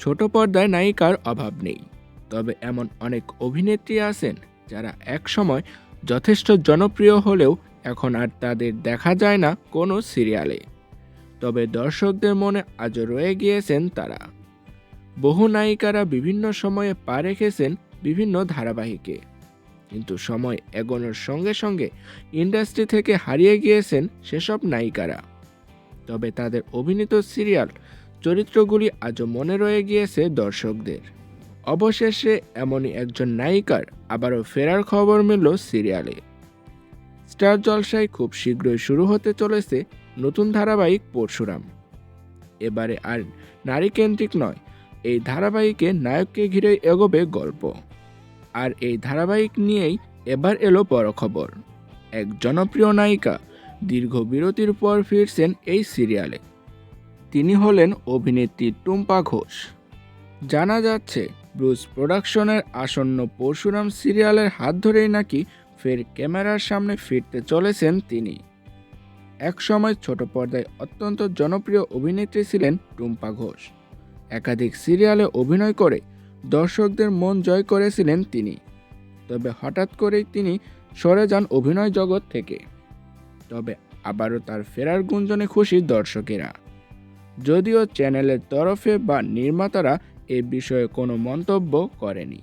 ছোট পর্দায় নায়িকার অভাব নেই, তবে এমন অনেক অভিনেত্রী আছেন যারা একসময় যথেষ্ট জনপ্রিয় হলেও এখন আর তাদের দেখা যায় না কোনো সিরিয়ালে। তবে দর্শকদের মনে আজও রয়ে গিয়েছেন তারা। বহু নায়িকারা বিভিন্ন সময়ে পা রেখেছেন বিভিন্ন ধারাবাহিকে, কিন্তু সময় এগোনোর সঙ্গে সঙ্গে ইন্ডাস্ট্রি থেকে হারিয়ে গিয়েছেন সেসব নায়িকারা। তবে তাদের অভিনীত সিরিয়াল চরিত্রগুলি আজও মনে রয়ে গিয়েছে দর্শকদের। অবশেষে এমনই একজন নায়িকার আবারও ফেরার খবর মিলল সিরিয়ালে। স্টার জলসায় খুব শীঘ্রই শুরু হতে চলেছে নতুন ধারাবাহিক পরশুরাম। এবারে আর নারীকেন্দ্রিক নয়, এই ধারাবাহিকে নায়ককে ঘিরে এগোবে গল্প। আর এই ধারাবাহিক নিয়েই এবার এলো বড় খবর। এক জনপ্রিয় নায়িকা দীর্ঘ বিরতির পর ফিরছেন এই সিরিয়ালে। তিনি হলেন অভিনেত্রী টুম্পা ঘোষ। জানা যাচ্ছে ব্রুস প্রোডাকশনের আসন্ন পরশুরাম সিরিয়ালের হাত ধরেই নাকি ফের ক্যামেরার সামনে ফিরতে চলেছেন তিনি। একসময় ছোট পর্দায় অত্যন্ত জনপ্রিয় অভিনেত্রী ছিলেন টুম্পা ঘোষ। একাধিক সিরিয়ালে অভিনয় করে দর্শকদের মন জয় করেছিলেন তিনি। তবে হঠাৎ করেই তিনি সরে যান অভিনয় জগৎ থেকে। তবে আবারও তার ফেরার গুঞ্জনে খুশি দর্শকেরা। যদিও চ্যানেলের তরফে বা নির্মাতারা এ বিষয়ে কোনো মন্তব্য করেনি।